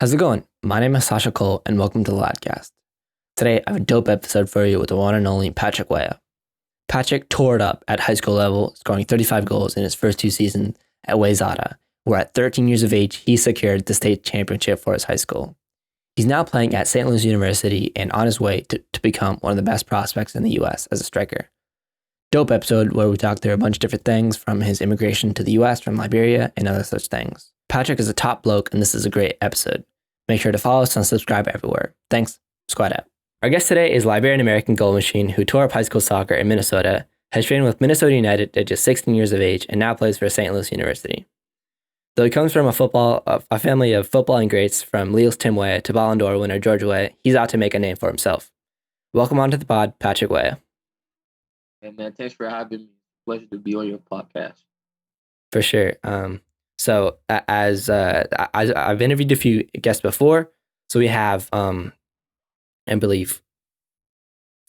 How's it going? My name is Sasha Cole, and welcome to the Ladcast. Today, I have a dope episode for you with the one and only Patrick Weah. Patrick tore it up at high school level, scoring 35 goals in his first 2 seasons at Weahs, where at 13 years of age, he secured the state championship for his high school. He's now playing at St. Louis University and on his way to become one of the best prospects in the U.S. as a striker. Dope episode where we talk through a bunch of different things from his immigration to the U.S. from Liberia and other such things. Patrick is a top bloke, and this is a great episode. Make sure to follow us and subscribe everywhere. Thanks. Squad out. Our guest today is Liberian American goal machine who tore up high school soccer in Minnesota, has trained with Minnesota United at just 16 years of age, and now plays for St. Louis University. Though he comes from a family of footballing greats from Leos Tim Weah to Ballon d'Or winner George Weah, he's out to make a name for himself. Welcome onto the pod, Patrick Weah. Hey man, thanks for having me. Pleasure to be on your podcast. For sure. So as I've interviewed a few guests before, so we have I believe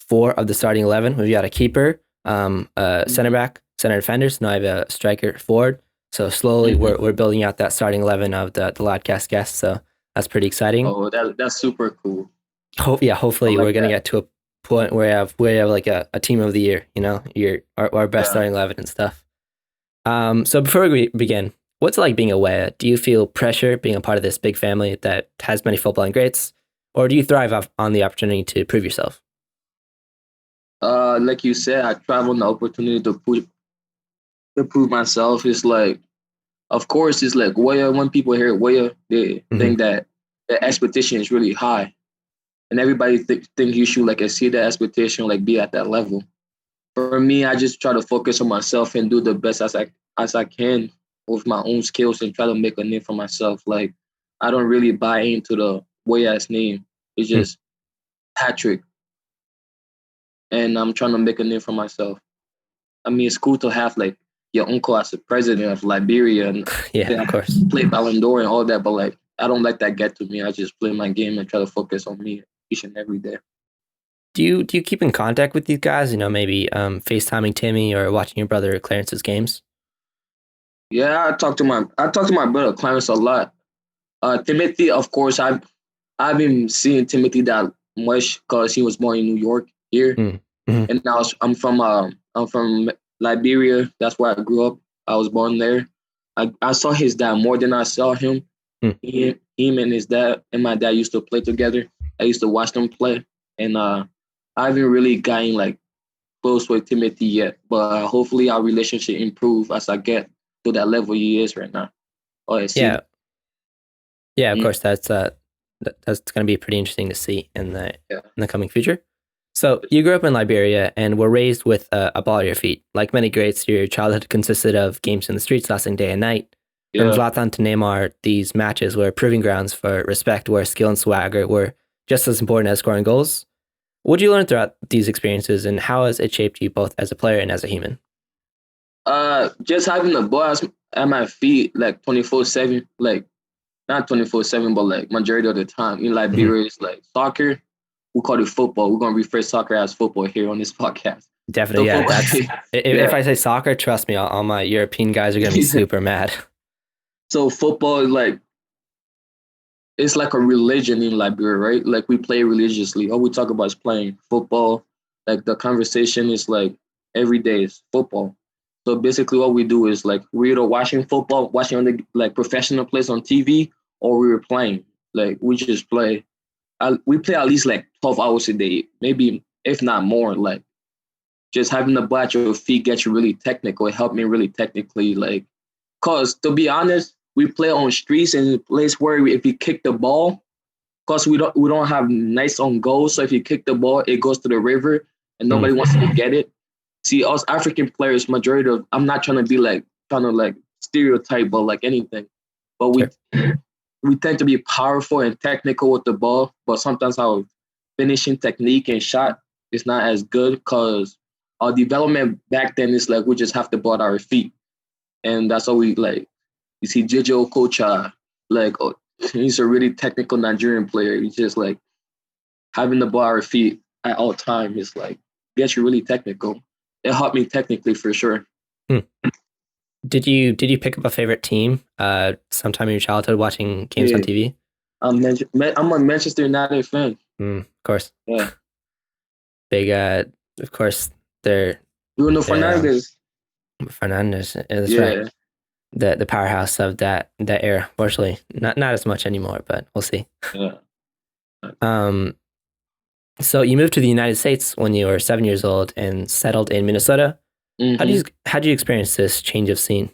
4 of the starting 11. We've got a keeper, a center back, center defenders. Now I have a striker, forward. So slowly we're building out that starting 11 of the Ladcast guests. So that's pretty exciting. Oh, that's super cool. Hopefully we're gonna get to a point where we have like a team of the year. You know, our best starting 11 and stuff. So before we begin, what's it like being a Weah? Do you feel pressure being a part of this big family that has many footballing greats, or do you thrive on the opportunity to prove yourself? Like you said, I thrive on the opportunity to prove myself. It's like, of course, it's like Weah. When people hear Weah, they think that the expectation is really high, and everybody think you should like exceed that expectation, like be at that level. For me, I just try to focus on myself and do the best as I can with my own skills and try to make a name for myself. Like, I don't really buy into the Weah's name. It's just Patrick. And I'm trying to make a name for myself. I mean, it's cool to have like your uncle as the president of Liberia and of course, play Ballon d'Or and all that, but like I don't let that get to me. I just play my game and try to focus on me each and every day. Do you keep in contact with these guys? You know, maybe FaceTiming Timmy or watching your brother Clarence's games? Yeah, I talk to my brother Clarence a lot. Timothy, of course, I've been seeing Timothy that much because he was born in New York here, and now I'm from Liberia. That's where I grew up. I was born there. I saw his dad more than I saw him. Him and his dad and my dad used to play together. I used to watch them play, and I haven't really gotten like close with Timothy yet. But hopefully our relationship improve as I get to that level he is right now. Yeah, of course. That's going to be pretty interesting to see in the coming future. So you grew up in Liberia and were raised with a ball at your feet. Like many greats, your childhood consisted of games in the streets lasting day and night. From Zlatan to Neymar, these matches were proving grounds for respect where skill and swagger were just as important as scoring goals. What did you learn throughout these experiences, and how has it shaped you both as a player and as a human? Just having the ball at my feet like 24/7, like not 24/7, but like majority of the time. In Liberia, it's like soccer. We call it football. We're gonna refer soccer as football here on this podcast. Definitely, so if I say soccer, trust me, all my European guys are gonna be super mad. So football is like, it's like a religion in Liberia, right? Like we play religiously. All we talk about is playing football. Like the conversation is like every day is football. So basically what we do is like we're either watching football, watching on the like professional players on TV, or we were playing. Like we just play. We play at least like 12 hours a day, maybe if not more. Like just having the ball at your feet gets you really technical. It helped me really technically, like, cause to be honest, we play on streets and a place where if you kick the ball, cause we don't have nice on goal. So if you kick the ball, it goes to the river and nobody wants to get it. See, us African players, majority of, I'm not trying to stereotype or like anything, but we tend to be powerful and technical with the ball, but sometimes our finishing technique and shot is not as good because our development back then is like we just have the ball at our feet. And that's how we like, you see Jojo Okocha, like he's a really technical Nigerian player. He's just like having the ball at our feet at all time is like, gets you really technical. It helped me technically for sure. Did you pick up a favorite team sometime in your childhood watching games on TV? I'm a Manchester United fan. Of course. Yeah. Big, of course, they're Bruno Fernandes. Fernandes. That's Yeah. right. The powerhouse of that era. Unfortunately, not as much anymore, but we'll see. Yeah. So you moved to the United States when you were 7 years old and settled in Minnesota. Mm-hmm. How do you experience this change of scene?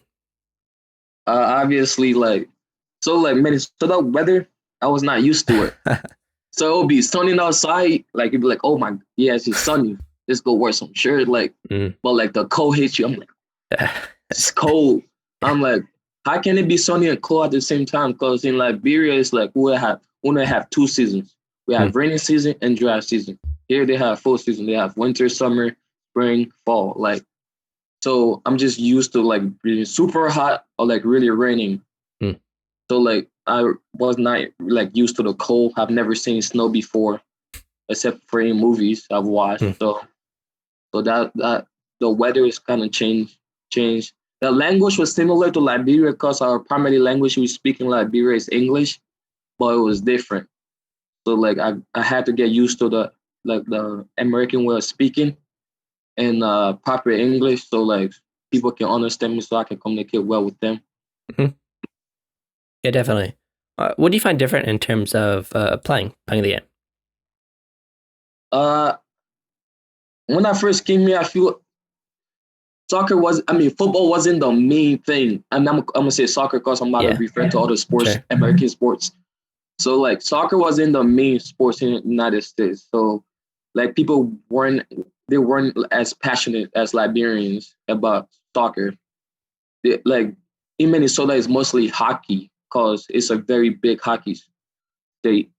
Obviously, Minnesota weather, I was not used to it. So it'll be sunny outside, like it'd be like, oh my, yeah, it's just sunny. Let's go wear some shirt, like. But like the cold hits you, I'm like, it's cold. I'm like, how can it be sunny and cold at the same time? Because in Liberia, it's like we have 2 seasons. We have rainy season and dry season. Here they have full season. They have winter, summer, spring, fall. Like, so I'm just used to like being super hot or like really raining. So like I was not like used to the cold. I've never seen snow before, except for any movies I've watched. So that the weather is kind of changed. The language was similar to Liberia because our primary language we speak in Liberia is English, but it was different. So like I had to get used to the American way of speaking and proper English, so like people can understand me, so I can communicate well with them. Yeah, definitely. What do you find different in terms of playing the game? When I first came here, I feel football wasn't the main thing. And I'm gonna say soccer because I'm about to refer to other sports, American sports. So like soccer wasn't the main sports in the United States. So like people weren't as passionate as Liberians about soccer. Like in Minnesota, it's mostly hockey because it's a very big hockey state.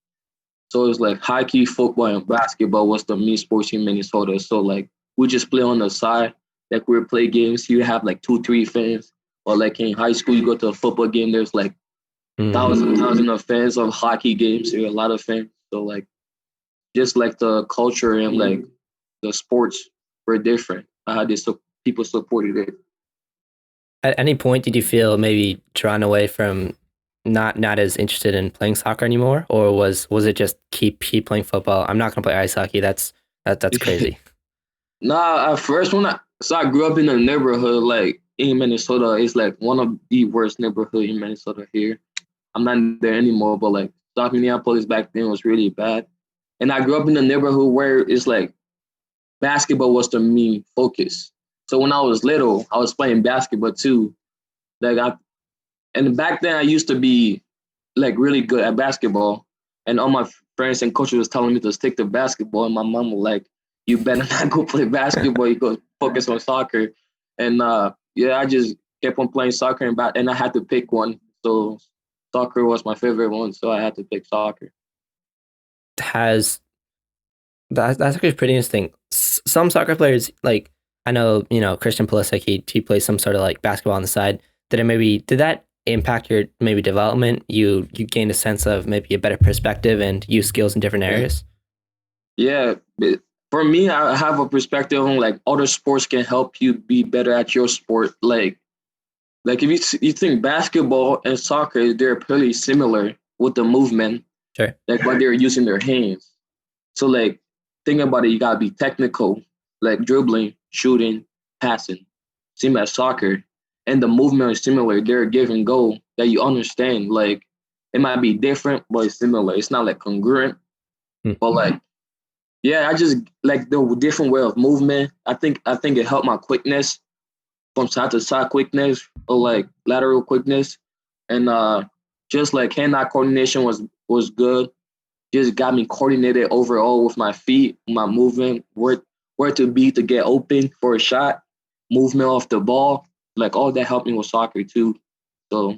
So it's like hockey, football, and basketball was the main sports in Minnesota. So like we just play on the side. Like we play games, you have like 2-3 fans. Or like in high school, you go to a football game, there's like thousands of fans of hockey games. There are a lot of fans. So like just like the culture and like the sports were different. People supported it. At any point, did you feel maybe drawn away from not as interested in playing soccer anymore, or was it just keep playing football? I'm not gonna play ice hockey. That's crazy. Nah, at first I grew up in a neighborhood like in Minnesota. It's like one of the worst neighborhood in Minnesota here. I'm not there anymore, but like South Minneapolis back then was really bad. And I grew up in a neighborhood where it's like basketball was the main focus. So when I was little, I was playing basketball too. And back then I used to be like really good at basketball. And all my friends and coaches was telling me to stick to basketball. And my mom was like, you better not go play basketball. You go focus on soccer. And I just kept on playing soccer and I had to pick one. So soccer was my favorite one. So I had to pick soccer. That's actually pretty interesting. Some soccer players, like I know, Christian Pulisic, he plays some sort of like basketball on the side. Did that impact your maybe development? You gained a sense of maybe a better perspective and use skills in different areas? Yeah. For me, I have a perspective on like other sports can help you be better at your sport. Like if you think basketball and soccer, they're pretty similar with the movement. Sure. Like when they're using their hands. So like think about it, you gotta be technical, like dribbling, shooting, passing. Same as soccer. And the movement is similar. They're a give and go that you understand. Like it might be different, but it's similar. It's not like congruent. But like, yeah, I just like the different way of movement. I think it helped my quickness from side to side quickness or like lateral quickness. And just like hand-eye coordination was good. Just got me coordinated overall with my feet, my movement, where to be to get open for a shot, movement off the ball. Like all that helped me with soccer too. So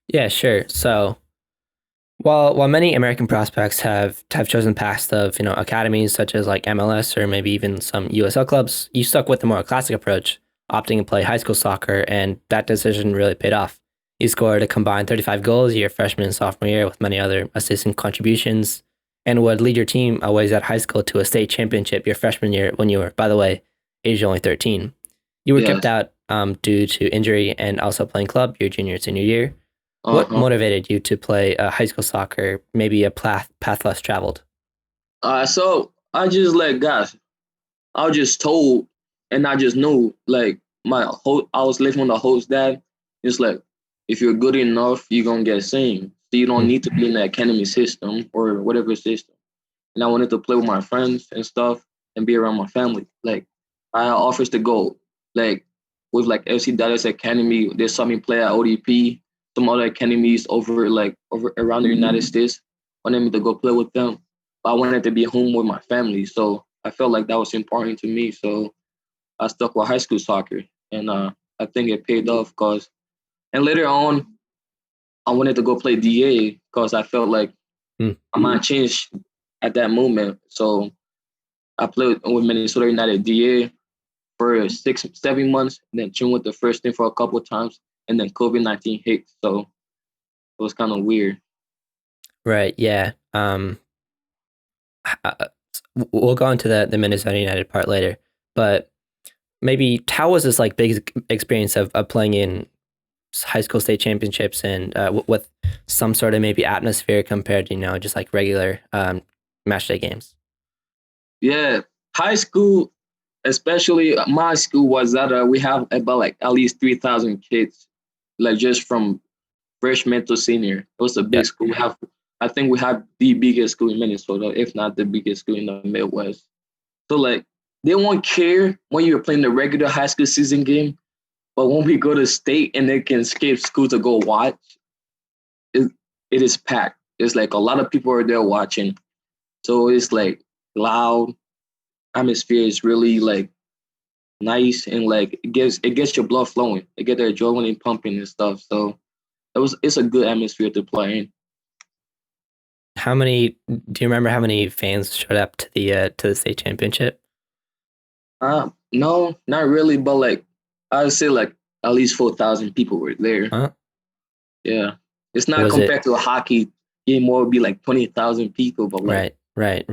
yeah, sure. So while many American prospects have chosen paths of academies such as like MLS or maybe even some USL clubs, you stuck with the more classic approach, opting to play high school soccer, and that decision really paid off. You scored a combined 35 goals your freshman and sophomore year with many other assistant contributions, and would lead your team always at high school to a state championship your freshman year when you were, by the way, aged only 13. You were kept out due to injury and also playing club your junior and senior year. What Uh-huh. motivated you to play high school soccer? Maybe a path less traveled. So I just like guys, I was just told, and I just knew like I was living with the host dad. It's like if you're good enough, you're gonna get seen. So you don't Mm. need to be in the academy system or whatever system. And I wanted to play with my friends and stuff and be around my family. Like I had offers to go like with like FC Dallas Academy. They saw me play at ODP, some other academies over around the United States. Wanted me to go play with them. But I wanted to be home with my family. So I felt like that was important to me. So I stuck with high school soccer. And I think it paid off because and later on I wanted to go play DA because I felt like Mm. my mind changed at that moment. So I played with Minnesota United DA for 6, 7 months, and then tuned with the first team for a couple of times, and then COVID-19 hit. So it was kind of weird. Right. Yeah. Uh, we'll go into the Minnesota United part later, but maybe how was this like big experience of playing in high school state championships and with some sort of maybe atmosphere compared to just like regular match day games? Yeah, high school, especially my school, was that we have about like at least 3,000 kids, like just from freshman to senior. It was a big Yep. school. I think we have the biggest school in Minnesota, if not the biggest school in the Midwest. So like they won't care when you're playing the regular high school season game, but when we go to state and they can skip school to go watch, it, it is packed. It's like a lot of people are there watching. So it's like loud. Atmosphere is really like nice and like it gets your blood flowing. It gets the adrenaline pumping and stuff. So it's a good atmosphere to play in. How many do you remember how many fans showed up to the state championship? No, not really, but like I'd say like at least 4,000 people were there. Huh? Yeah, it's not Was it compared to a hockey game. More would be like 20,000 people, but like right?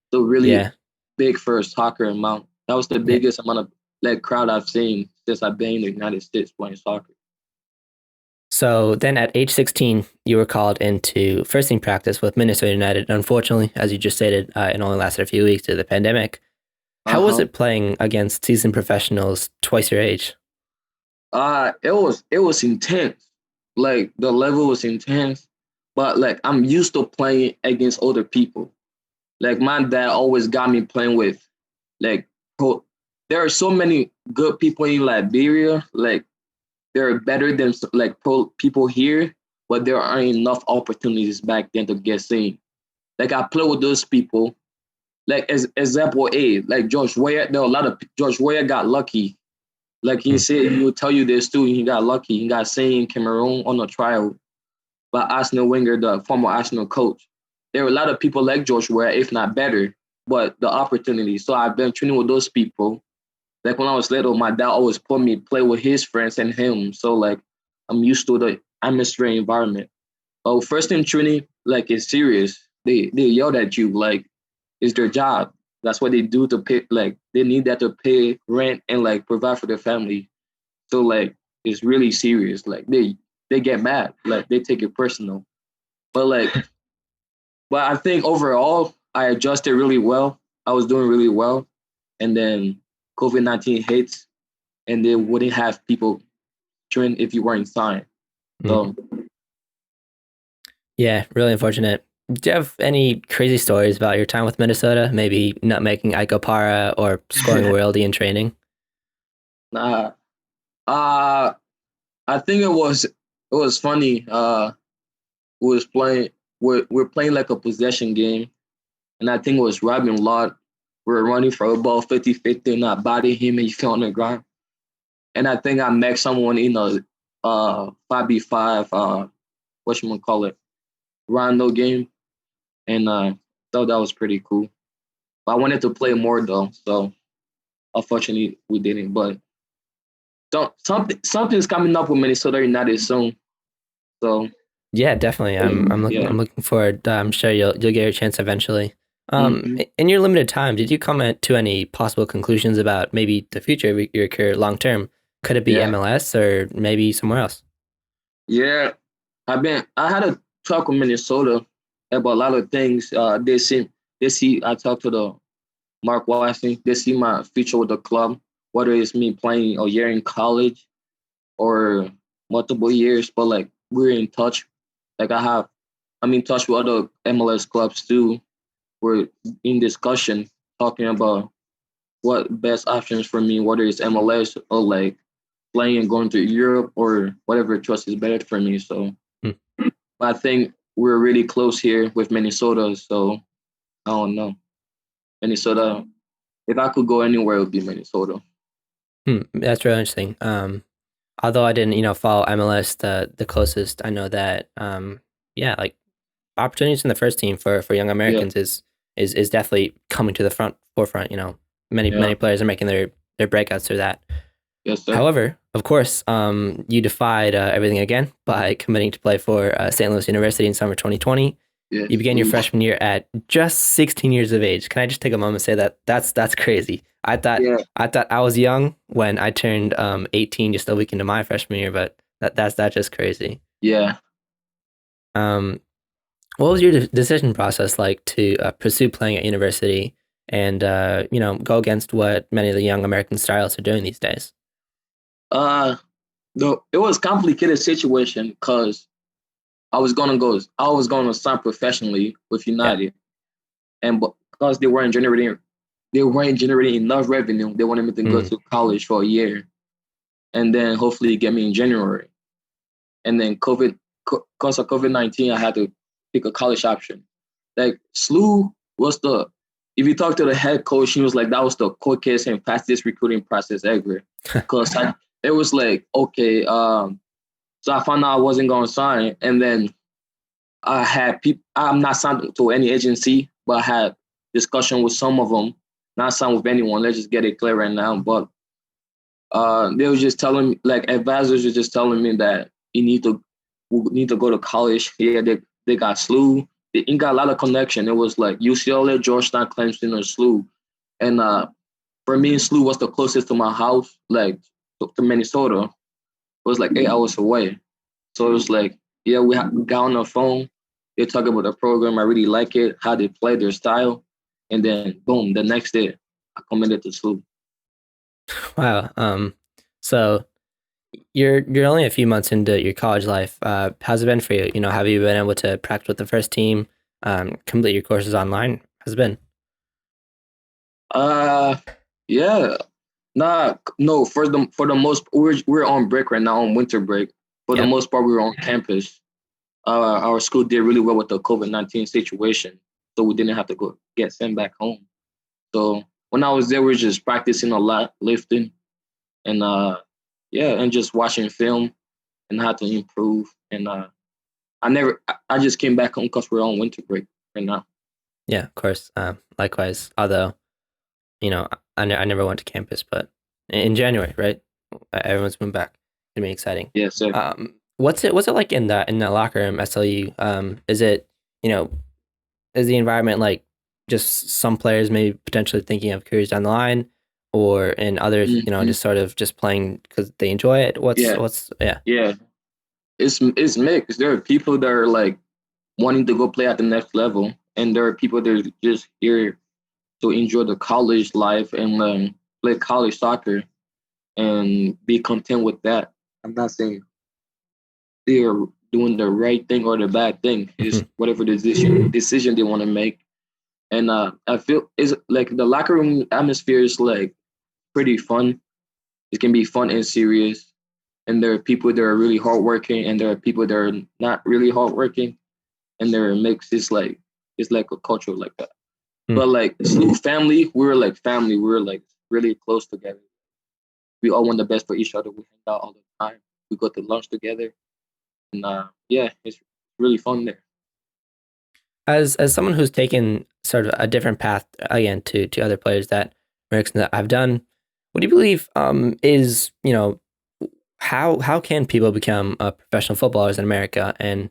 still really Yeah. big for a soccer amount. That was the Yeah. biggest amount of like crowd I've seen since I've been in the United States playing soccer. So then at age 16, you were called into first team practice with Minnesota United. Unfortunately, as you just stated, it only lasted a few weeks due to the pandemic. Uh How was huh. it playing against seasoned professionals twice your age? It was intense. Like the level was intense, but like I'm used to playing against other people. Like my dad always got me playing with like pro. There are so many good people in Liberia. Like they're better than like pro people here, but there aren't enough opportunities back then to get seen. Like I play with those people. Like as example A, like George Weah. There are a lot of George Weah got lucky. Like he Hmm. said, he will tell you this too. He got lucky. He got seen in Cameroon on a trial by Arsenal Winger, the former Arsenal coach. There are a lot of people like George Weah, if not better, but the opportunity. So I've been training with those people. Like when I was little, my dad always put me play with his friends and him. So like I'm used to the atmosphere environment. Oh, first team training, like it's serious. They yelled at you like it's their job. That's what they do to pay. Like they need that to pay rent and like provide for their family. So like it's really serious. Like they get mad. Like they take it personal. But like, but I think overall I adjusted really well. I was doing really well, and then COVID-19 hits, and they wouldn't have people train if you weren't signed. Mm. So Yeah, really unfortunate. Do you have any crazy stories about your time with Minnesota? Maybe not making Ike Para or scoring royalty in training? nah, uh, I think it was funny. We was playing we're playing like a possession game, and I think it was Robin Lott. We were running for a ball 50-50, and I bodied him and he fell on the ground. And I think I met someone in a 5v5 whatchamacallit rondo game, and thought that was pretty cool. But I wanted to play more though, so unfortunately we didn't. But don't something's coming up with Minnesota United soon. So Yeah, definitely. yeah. I'm looking forward. I'm sure you'll get your chance eventually. Mm-hmm. In your limited time, did you comment to any possible conclusions about maybe the future of your career long term? Could it be Yeah. MLS or maybe somewhere else? Yeah. I had a talk with Minnesota about a lot of things. They see I talked to the Mark Washington. They see my future with the club, whether it's me playing a year in college or multiple years. But like we're in touch. Like I'm in touch with other MLS clubs too. We're in discussion talking about what best options for me, whether it's MLS or like playing and going to Europe or whatever choice is better for me. So Hmm. I think we're really close here with Minnesota. So I don't know. Minnesota, if I could go anywhere, it would be Minnesota. That's really interesting. Although I didn't, follow MLS the closest, I know that, yeah, like opportunities in the first team for young Yeah, Americans is definitely coming to the forefront. Many yeah, players are making their breakouts through that. yes, sir. However, of course, you defied everything again by committing to play for St. Louis University in summer 2020. Yes. You began your freshman year at just 16 years of age. Can I just take a moment and say that's crazy? I thought Yeah, I thought I was young when I turned 18 just a week into my freshman year, but that's just crazy. yeah. Um, what was your decision process like to pursue playing at university and go against what many of the young American stylists are doing these days? Uh, though it was a complicated situation because I was gonna sign professionally with Yeah. United, and because they weren't generating enough revenue, they wanted me to go Mm, to college for a year, and then hopefully get me in January. And then because of COVID-19, I had to pick a college option. Like SLU was if you talk to the head coach, he was like, that was the quickest and fastest recruiting process ever. Because it was like, okay, so I found out I wasn't going to sign. And then I had people, I'm not signed to any agency, but I had discussion with some of them, not signed with anyone. Let's just get it clear right now. But they were just telling me, like advisors were just telling me that you need to go to college. Yeah, they got SLU. They got a lot of connection. It was like UCLA, Georgetown, Clemson, or SLU. And for me, SLU was the closest to my house, like to Minnesota. It was like 8 hours away. So it was like, yeah, we got on the phone. They talk about the program. I really like it, how they play their style. And then boom, the next day I committed to SLU. wow. So you're only a few months into your college life. How's it been for you? Have you been able to practice with the first team, complete your courses online? How's it been? Uh yeah. Nah, no, for the most we're on break right now, on winter break. For the Yeah. most part, we were on campus. Our school did really well with the COVID-19 situation, so we didn't have to go get sent back home. So when I was there, we were just practicing a lot, lifting, and yeah, and just watching film and how to improve. And I just came back home because we're on winter break right now. Yeah, of course. Likewise. Although, I never went to campus, but in January, right? Everyone's moving back. It's gonna be exciting. Yeah, so What's it like in that locker room, SLU? Is it, you know, is the environment like just some players maybe potentially thinking of careers down the line, or in others, mhm, just sort of just playing because they enjoy it? What's yeah, what's yeah. yeah. It's mixed. There are people that are like wanting to go play at the next level, and there are people that are just here to enjoy the college life and play college soccer and be content with that. I'm not saying they're doing the right thing or the bad thing. It's whatever decision they want to make. And I feel it's like the locker room atmosphere is like pretty fun. It can be fun and serious. And there are people that are really hardworking, and there are people that are not really hardworking, and they're mixed. It's like a culture like that. Mm. But like Slough family, we were like family. We were like really close together. We all want the best for each other. We hang out all the time. We go to lunch together, and yeah, it's really fun there. As someone who's taken sort of a different path again to other players that Erickson that I've done, what do you believe is how can people become professional footballers in America and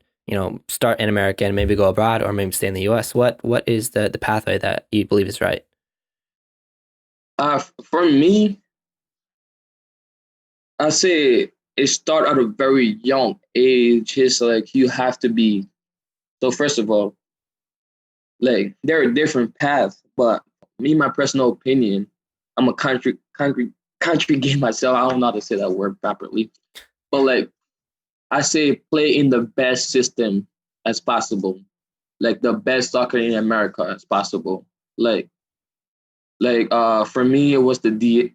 start in America and maybe go abroad or maybe stay in the U.S. What is the pathway that you believe is right? For me, I say it start at a very young age. It's like you have to be. So first of all, like there are different paths, but me, my personal opinion, I'm a country game myself. I don't know how to say that word properly, but like I say, play in the best system as possible, like the best soccer in America as possible. Like for me, it was the D.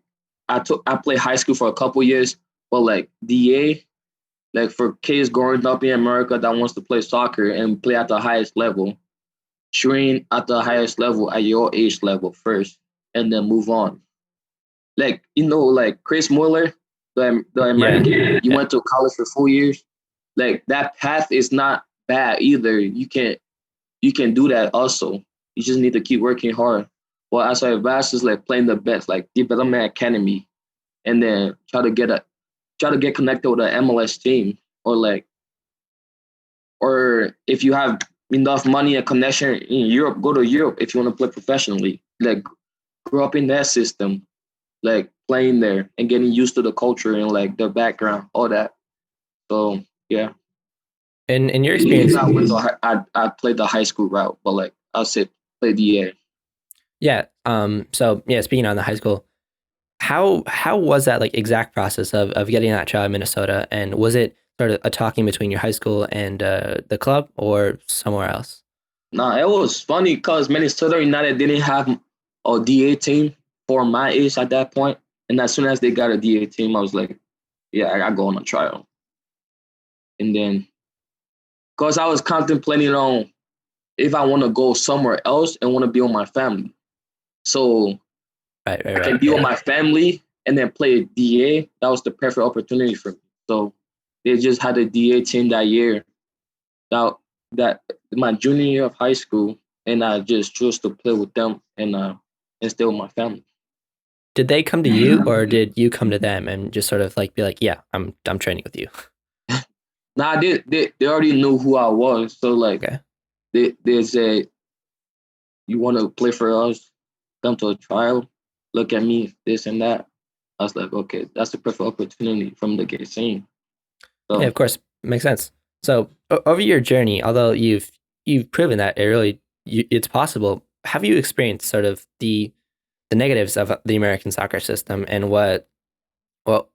I played high school for a couple years, but like DA, like for kids growing up in America that wants to play soccer and play at the highest level, train at the highest level at your age level first, and then move on. Like like Chris Mueller, the American, you went to college for 4 years. Like that path is not bad either. You can do that also. You just need to keep working hard. Well, as I advise is like playing the best, like development academy, and then try to get connected with an MLS team, or if you have enough money and connection in Europe, go to Europe if you want to play professionally. Like grow up in that system, like playing there and getting used to the culture and like the background, all that. So yeah. And in your experience, I played the high school route, but like I'll say play DA. yeah. So yeah, speaking on the high school, how was that like exact process of getting that job in Minnesota? And was it sort of a talking between your high school and the club or somewhere else? Nah, it was funny because Minnesota United didn't have a DA team for my age at that point. And as soon as they got a DA team, I was like, yeah, I go on a trial. And then, because I was contemplating on if I want to go somewhere else and want to be with my family. So Right. I can be with my family and then play DA. That was the perfect opportunity for me. So they just had a DA team that year. That my junior year of high school, and I just chose to play with them and stay with my family. Did they come to you or did you come to them and just sort of like be like, yeah, I'm training with you? Nah, they already knew who I was. So like Okay. they said, you want to play for us? Come to a trial. Look at me, this and that. I was like, okay, that's the perfect opportunity from the get seen. So Yeah, of course, makes sense. So over your journey, although you've proven that it's possible, have you experienced sort of the negatives of the American soccer system and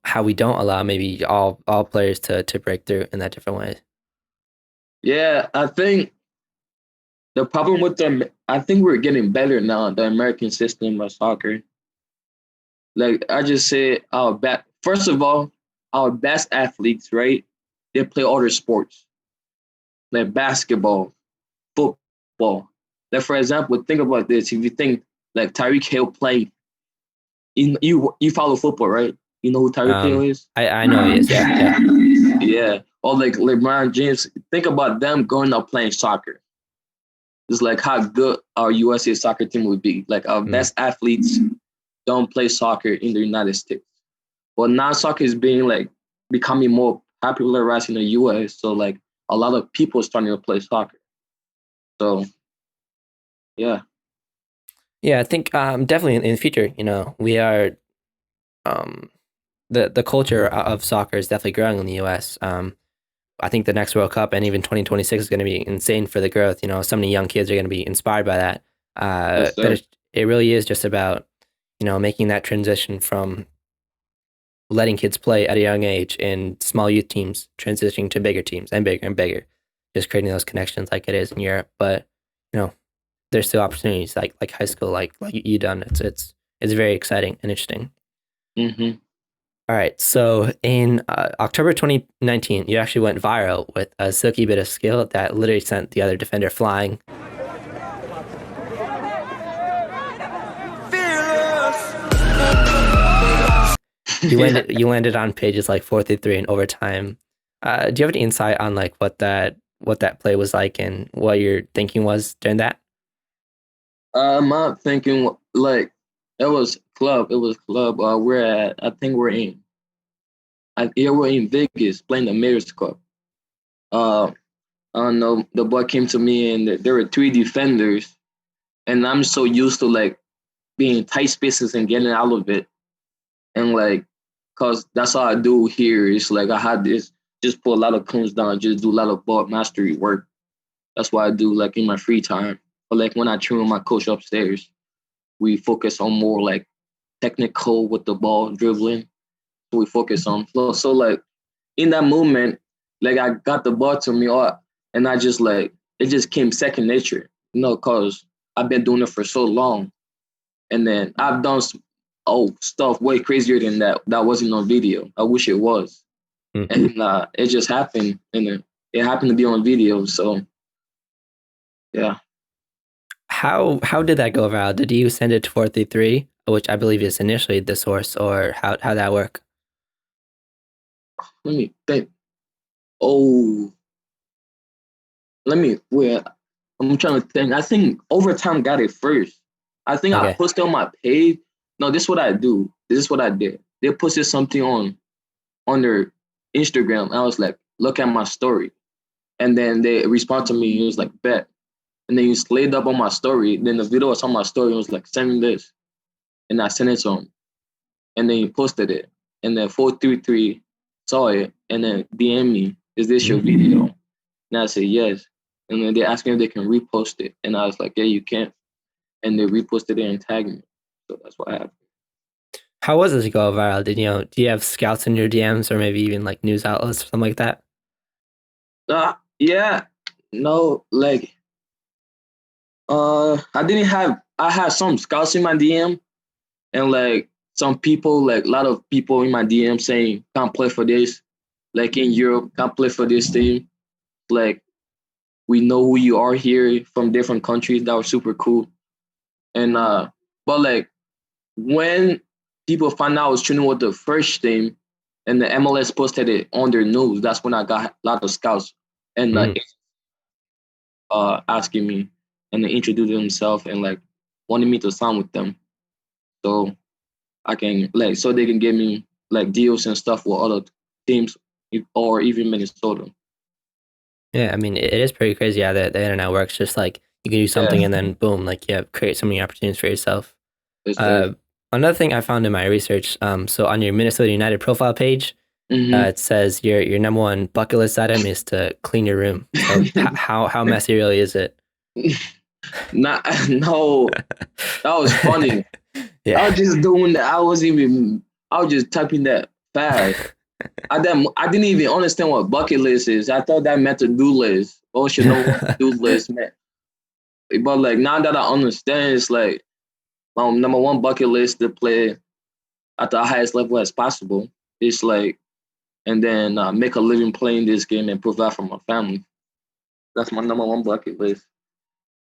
how we don't allow maybe all players to break through in that different way? yeah, I think the problem with them, I think we're getting better now. The American system of soccer, like I just said, first of all, our best athletes, right? They play other sports like basketball, football. Like for example, think about this. If you think like Tyreek Hill played, you follow football, right? You know who Tyreek Hill is? I know he is. Yeah. Yeah. Or like LeBron James. Think about them going up playing soccer. It's like how good our USA soccer team would be. Like our best athletes don't play soccer in the United States. But now soccer is being like becoming more popularized in the US. So like a lot of people are starting to play soccer. So yeah. Yeah, I think definitely in the future, we are the culture of soccer is definitely growing in the US. I think the next World Cup and even 2026 is going to be insane for the growth. So many young kids are going to be inspired by that. Yes, But it really is just about, making that transition from letting kids play at a young age in small youth teams, transitioning to bigger teams and bigger and bigger, just creating those connections like it is in Europe. But, there's still opportunities like high school, like you done. It's very exciting and interesting. Mm-hmm. All right. So in October 2019, you actually went viral with a silky bit of skill that literally sent the other defender flying. You landed on pages like 4 through 3 in overtime. Do you have any insight on like what that play was like and what your thinking was during that? I'm thinking like it was club. It was club. I think we're in Vegas playing the Mayor's Cup. I don't know. The ball came to me and there were 3 defenders, and I'm so used to like being in tight spaces and getting out of it, and like because that's all I do here. It's like I had this, just put a lot of cones down, just do a lot of ball mastery work. That's what I do, like in my free time. But like when I train with my coach upstairs, we focus on more like technical with the ball dribbling. So we focus on flow. So like in that moment, like I got the ball to me, and I just like it just came second nature, because I've been doing it for so long, and then I've done stuff way crazier than that. That wasn't on video. I wish it was, and it just happened, and it happened to be on video. So yeah. How did that go viral? Did you send it to 433, which I believe is initially the source, or how'd that work? Let me think. I'm trying to think. I think Overtime got it first. I think I posted on my page. No, this is what I do. This is what I did. They posted something on their Instagram. And I was like, look at my story. And then they respond to me. It was like, bet. And then you slayed up on my story. Then the video was on my story. It was like, send me this. And I sent it to him. And then he posted it. And then 433 saw it. And then DM me, is this your video? And I said, yes. And then they asked me if they can repost it. And I was like, yeah, you can. And they reposted it and tagged me. So that's what happened. How was it to go viral? Do you have scouts in your DMs or maybe even like news outlets or something like that? Yeah. No, like, I had some scouts in my DM and like some people, like a lot of people in my DM saying, can't play for this. Like in Europe, can't play for this team. Like, we know who you are here from different countries. That was super cool. And, but like when people found out I was training with the first team and the MLS posted it on their news, that's when I got a lot of scouts and asking me, and they introduced themselves and like wanted me to sign with them. So I can so they can give me like deals and stuff with other teams or even Minnesota. Yeah, I mean, it is pretty crazy how the internet works. Just like you can do something and then boom, like create so many opportunities for yourself. Another thing I found in my research, so on your Minnesota United profile page, it says your number one bucket list item is to clean your room. So how messy really is it? No, that was funny. Yeah. I was just doing that. I was just typing that fast. I didn't even understand what bucket list is. I thought that meant to-do list. Oh, should know what to-do list meant. But like now that I understand, it's like my number one bucket list to play at the highest level as possible. It's like, and then make a living playing this game and provide for my family. That's my number one bucket list.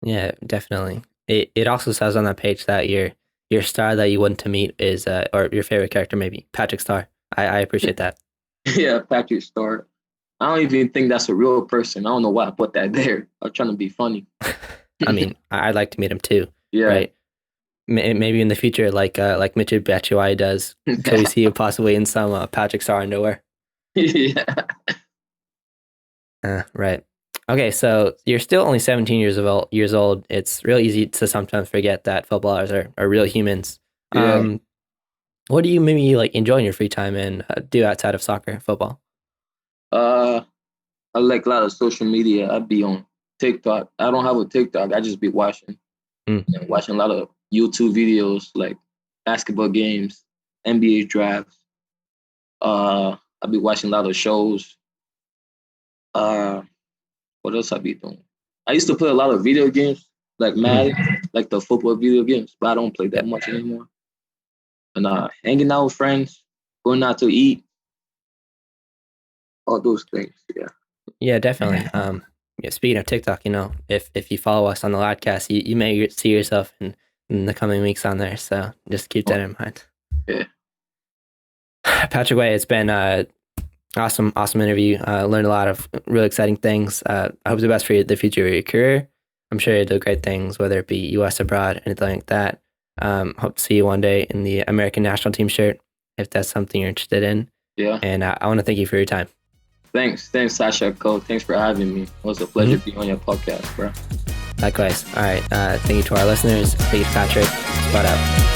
Yeah, definitely. It also says on that page that your star that you want to meet is or your favorite character maybe Patrick Star. I appreciate that. Yeah, Patrick Star. I don't even think that's a real person. I don't know why I put that there. I'm trying to be funny. I mean, I'd like to meet him too. Yeah. Right. Maybe in the future, like Mitchell Batshuayi does. Could we see you possibly in some Patrick Star underwear? Yeah. Right. Okay, so you're still only 17 years old. It's real easy to sometimes forget that footballers are real humans. Yeah. What do you maybe like enjoy in your free time and do outside of soccer, football? I like a lot of social media. I'd be on TikTok. I don't have a TikTok. I just be watching. Watching a lot of YouTube videos, like basketball games, NBA drafts. I'll be watching a lot of shows. What else I be doing? I used to play a lot of video games, like Madden, like the football video games, but I don't play that much anymore. And hanging out with friends, going out to eat, all those things. Yeah. Yeah, definitely. Speaking of TikTok, if you follow us on the Ladcast, you may see yourself in the coming weeks on there. So just keep that in mind. Yeah. Patrick Weah, it's been awesome interview. Learned a lot of really exciting things. I hope the best for the future of your career. I'm sure you'll do great things, whether it be U.S. abroad, anything like that. Hope to see you one day in the American national team shirt, if that's something you're interested in. Yeah. And I want to thank you for your time. Thanks, Sasha Cole. Thanks for having me. It was a pleasure being on your podcast, bro. Likewise. All right. Thank you to our listeners. Thank you to Patrick. Spot out.